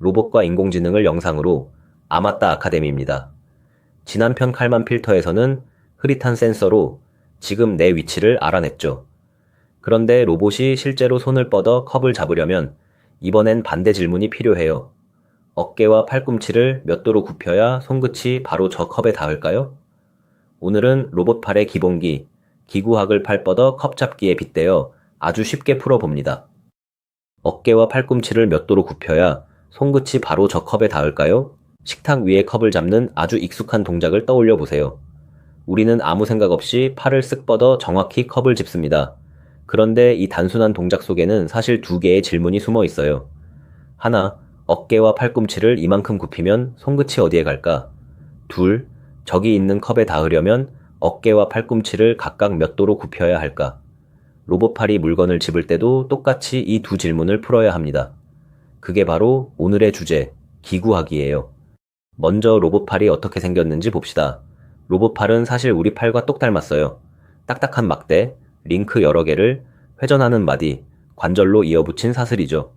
로봇과 인공지능을 영상으로. 아맞다 아카데미입니다. 지난 편 칼만 필터에서는 흐릿한 센서로 지금 내 위치를 알아냈죠. 그런데 로봇이 실제로 손을 뻗어 컵을 잡으려면 이번엔 반대 질문이 필요해요. 어깨와 팔꿈치를 몇 도로 굽혀야 손끝이 바로 저 컵에 닿을까요? 오늘은 로봇 팔의 기본기, 기구학을 팔 뻗어 컵 잡기에 빗대어 아주 쉽게 풀어봅니다. 어깨와 팔꿈치를 몇 도로 굽혀야 손끝이 바로 저 컵에 닿을까요? 식탁 위에 컵을 잡는 아주 익숙한 동작을 떠올려 보세요. 우리는 아무 생각 없이 팔을 쓱 뻗어 정확히 컵을 짚습니다. 그런데 이 단순한 동작 속에는 사실 두 개의 질문이 숨어 있어요. 하나, 어깨와 팔꿈치를 이만큼 굽히면 손끝이 어디에 갈까? 둘, 저기 있는 컵에 닿으려면 어깨와 팔꿈치를 각각 몇 도로 굽혀야 할까? 로봇팔이 물건을 집을 때도 똑같이 이 두 질문을 풀어야 합니다. 그게 바로 오늘의 주제, 기구학이에요. 먼저 로봇팔이 어떻게 생겼는지 봅시다. 로봇팔은 사실 우리 팔과 똑 닮았어요. 딱딱한 막대, 링크 여러 개를 회전하는 마디, 관절로 이어붙인 사슬이죠.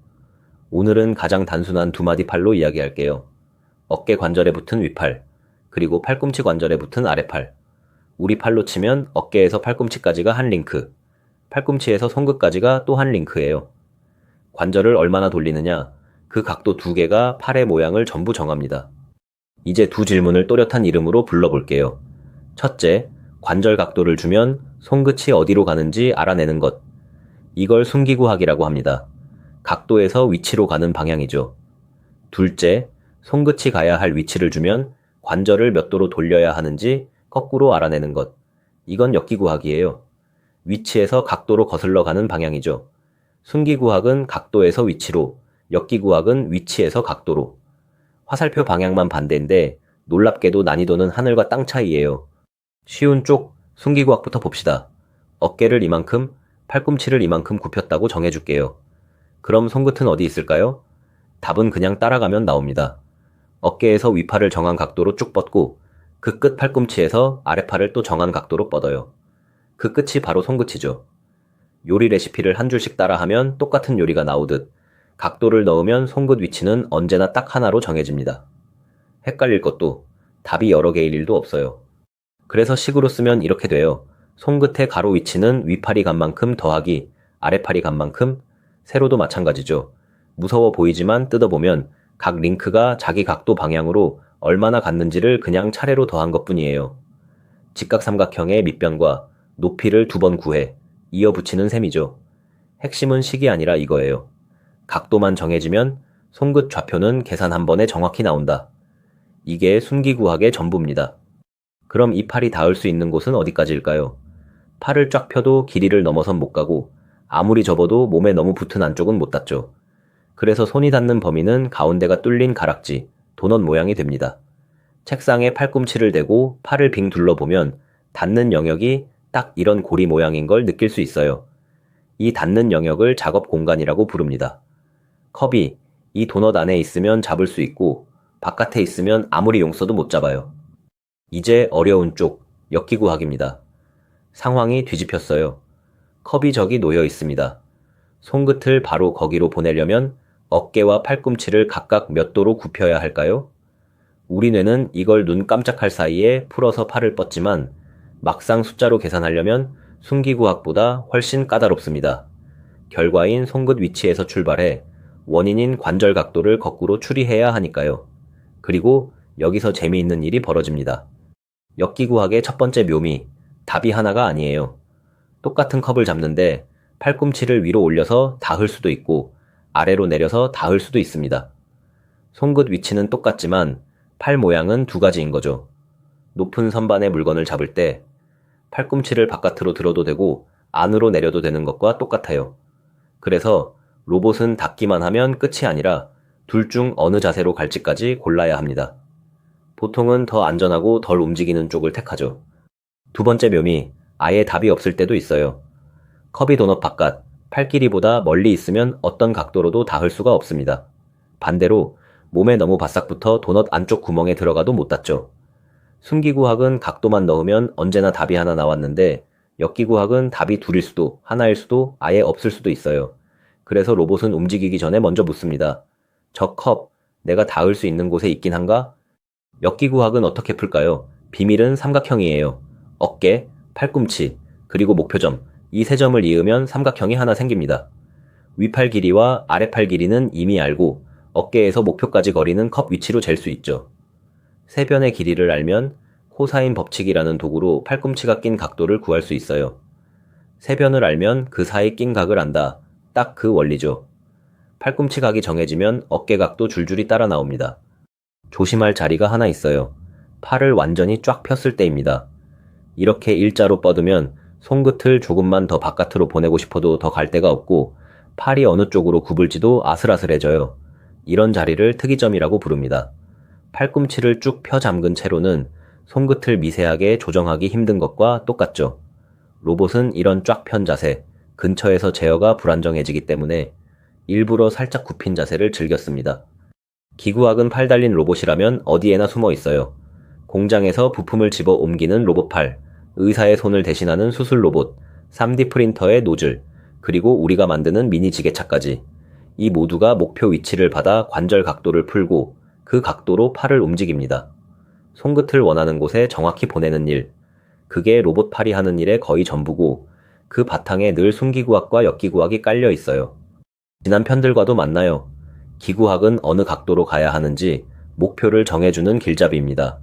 오늘은 가장 단순한 두 마디 팔로 이야기할게요. 어깨 관절에 붙은 위팔, 그리고 팔꿈치 관절에 붙은 아래팔. 우리 팔로 치면 어깨에서 팔꿈치까지가 한 링크, 팔꿈치에서 손끝까지가 또 한 링크예요. 관절을 얼마나 돌리느냐, 그 각도 두 개가 팔의 모양을 전부 정합니다. 이제 두 질문을 또렷한 이름으로 불러볼게요. 첫째, 관절 각도를 주면 손끝이 어디로 가는지 알아내는 것. 이걸 숨기구학이라고 합니다. 각도에서 위치로 가는 방향이죠. 둘째, 손끝이 가야 할 위치를 주면 관절을 몇 도로 돌려야 하는지 거꾸로 알아내는 것. 이건 역기구학이에요. 위치에서 각도로 거슬러 가는 방향이죠. 숨기구학은 각도에서 위치로, 역기구학은 위치에서 각도로. 화살표 방향만 반대인데 놀랍게도 난이도는 하늘과 땅 차이예요. 쉬운 쪽 숨기구학부터 봅시다. 어깨를 이만큼, 팔꿈치를 이만큼 굽혔다고 정해줄게요. 그럼 손끝은 어디 있을까요? 답은 그냥 따라가면 나옵니다. 어깨에서 위팔을 정한 각도로 쭉 뻗고 그 끝 팔꿈치에서 아래팔을 또 정한 각도로 뻗어요. 그 끝이 바로 손끝이죠. 요리 레시피를 한 줄씩 따라하면 똑같은 요리가 나오듯 각도를 넣으면 손끝 위치는 언제나 딱 하나로 정해집니다. 헷갈릴 것도 답이 여러 개일 일도 없어요. 그래서 식으로 쓰면 이렇게 돼요. 손끝의 가로 위치는 위팔이 간 만큼 더하기 아래팔이 간 만큼. 세로도 마찬가지죠. 무서워 보이지만 뜯어보면 각 링크가 자기 각도 방향으로 얼마나 갔는지를 그냥 차례로 더한 것뿐이에요. 직각삼각형의 밑변과 높이를 두 번 구해 이어 붙이는 셈이죠. 핵심은 식이 아니라 이거예요. 각도만 정해지면 손끝 좌표는 계산 한 번에 정확히 나온다. 이게 숨기구학의 전부입니다. 그럼 이 팔이 닿을 수 있는 곳은 어디까지일까요? 팔을 쫙 펴도 길이를 넘어선 못 가고 아무리 접어도 몸에 너무 붙은 안쪽은 못 닿죠. 그래서 손이 닿는 범위는 가운데가 뚫린 가락지, 도넛 모양이 됩니다. 책상에 팔꿈치를 대고 팔을 빙 둘러보면 닿는 영역이 딱 이런 고리 모양인 걸 느낄 수 있어요. 이 닿는 영역을 작업 공간이라고 부릅니다. 컵이 이 도넛 안에 있으면 잡을 수 있고 바깥에 있으면 아무리 용 써도 못 잡아요. 이제 어려운 쪽, 역기구학입니다. 상황이 뒤집혔어요. 컵이 저기 놓여 있습니다. 손끝을 바로 거기로 보내려면 어깨와 팔꿈치를 각각 몇 도로 굽혀야 할까요? 우리 뇌는 이걸 눈 깜짝할 사이에 풀어서 팔을 뻗지만 막상 숫자로 계산하려면 숨기구학보다 훨씬 까다롭습니다. 결과인 손끝 위치에서 출발해 원인인 관절 각도를 거꾸로 추리해야 하니까요. 그리고 여기서 재미있는 일이 벌어집니다. 역기구학의 첫 번째 묘미, 답이 하나가 아니에요. 똑같은 컵을 잡는데 팔꿈치를 위로 올려서 닿을 수도 있고 아래로 내려서 닿을 수도 있습니다. 손끝 위치는 똑같지만 팔 모양은 두 가지인 거죠. 높은 선반의 물건을 잡을 때 팔꿈치를 바깥으로 들어도 되고 안으로 내려도 되는 것과 똑같아요. 그래서 로봇은 닿기만 하면 끝이 아니라 둘 중 어느 자세로 갈지까지 골라야 합니다. 보통은 더 안전하고 덜 움직이는 쪽을 택하죠. 두 번째 묘미, 아예 답이 없을 때도 있어요. 컵이 도넛 바깥, 팔 길이보다 멀리 있으면 어떤 각도로도 닿을 수가 없습니다. 반대로 몸에 너무 바싹 붙어 도넛 안쪽 구멍에 들어가도 못 닿죠. 숨기구학은 각도만 넣으면 언제나 답이 하나 나왔는데 역기구학은 답이 둘일 수도 하나일 수도 아예 없을 수도 있어요. 그래서 로봇은 움직이기 전에 먼저 묻습니다. 저 컵, 내가 닿을 수 있는 곳에 있긴 한가? 역기구학은 어떻게 풀까요? 비밀은 삼각형이에요. 어깨, 팔꿈치, 그리고 목표점, 이 세 점을 이으면 삼각형이 하나 생깁니다. 위팔 길이와 아래팔 길이는 이미 알고 어깨에서 목표까지 거리는 컵 위치로 잴 수 있죠. 세변의 길이를 알면 코사인 법칙이라는 도구로 팔꿈치가 낀 각도를 구할 수 있어요. 세변을 알면 그 사이 낀 각을 안다. 딱 그 원리죠. 팔꿈치 각이 정해지면 어깨 각도 줄줄이 따라 나옵니다. 조심할 자리가 하나 있어요. 팔을 완전히 쫙 폈을 때입니다. 이렇게 일자로 뻗으면 손끝을 조금만 더 바깥으로 보내고 싶어도 더 갈 데가 없고 팔이 어느 쪽으로 굽을지도 아슬아슬해져요. 이런 자리를 특이점이라고 부릅니다. 팔꿈치를 쭉 펴 잠근 채로는 손끝을 미세하게 조정하기 힘든 것과 똑같죠. 로봇은 이런 쫙 편 자세, 근처에서 제어가 불안정해지기 때문에 일부러 살짝 굽힌 자세를 즐겼습니다. 기구학은 팔 달린 로봇이라면 어디에나 숨어 있어요. 공장에서 부품을 집어 옮기는 로봇팔, 의사의 손을 대신하는 수술 로봇, 3D 프린터의 노즐, 그리고 우리가 만드는 미니 지게차까지. 이 모두가 목표 위치를 받아 관절 각도를 풀고 그 각도로 팔을 움직입니다. 손끝을 원하는 곳에 정확히 보내는 일. 그게 로봇팔이 하는 일의 거의 전부고 그 바탕에 늘 순기구학과 역기구학이 깔려 있어요. 지난 편들과도 만나요. 기구학은 어느 각도로 가야 하는지 목표를 정해주는 길잡이입니다.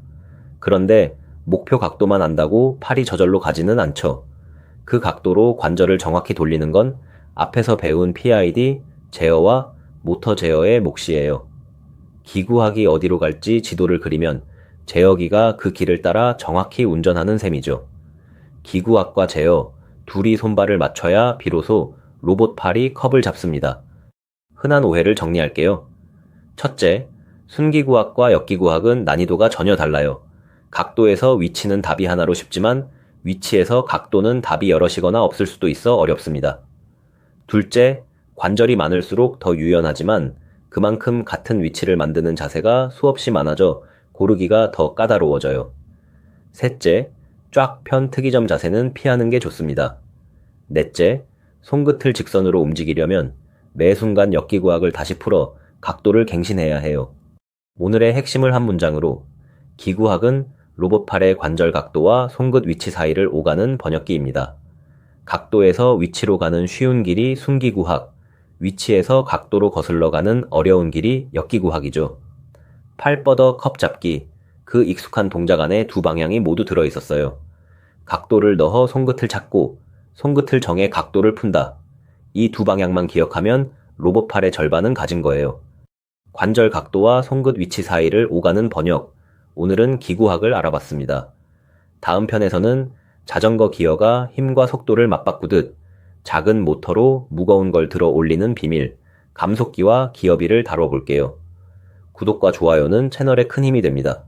그런데 목표 각도만 안다고 팔이 저절로 가지는 않죠. 그 각도로 관절을 정확히 돌리는 건 앞에서 배운 PID, 제어와 모터 제어의 몫이에요. 기구학이 어디로 갈지 지도를 그리면 제어기가 그 길을 따라 정확히 운전하는 셈이죠. 기구학과 제어, 둘이 손발을 맞춰야 비로소 로봇팔이 컵을 잡습니다. 흔한 오해를 정리할게요. 첫째, 순기구학과 역기구학은 난이도가 전혀 달라요. 각도에서 위치는 답이 하나로 쉽지만 위치에서 각도는 답이 여럿이거나 없을 수도 있어 어렵습니다. 둘째, 관절이 많을수록 더 유연하지만 그만큼 같은 위치를 만드는 자세가 수없이 많아져 고르기가 더 까다로워져요. 셋째, 쫙 편 특이점 자세는 피하는 게 좋습니다. 넷째, 손끝을 직선으로 움직이려면 매 순간 역기구학을 다시 풀어 각도를 갱신해야 해요. 오늘의 핵심을 한 문장으로, 기구학은 로봇팔의 관절 각도와 손끝 위치 사이를 오가는 번역기입니다. 각도에서 위치로 가는 쉬운 길이 순기구학, 위치에서 각도로 거슬러 가는 어려운 길이 역기구학이죠. 팔 뻗어 컵 잡기, 그 익숙한 동작 안에 두 방향이 모두 들어 있었어요. 각도를 넣어 손끝을 찾고 손끝을 정해 각도를 푼다. 이 두 방향만 기억하면 로봇팔의 절반은 가진 거예요. 관절 각도와 손끝 위치 사이를 오가는 번역, 오늘은 기구학을 알아봤습니다. 다음 편에서는 자전거 기어가 힘과 속도를 맞바꾸듯 작은 모터로 무거운 걸 들어 올리는 비밀, 감속기와 기어비를 다뤄볼게요. 구독과 좋아요는 채널에 큰 힘이 됩니다.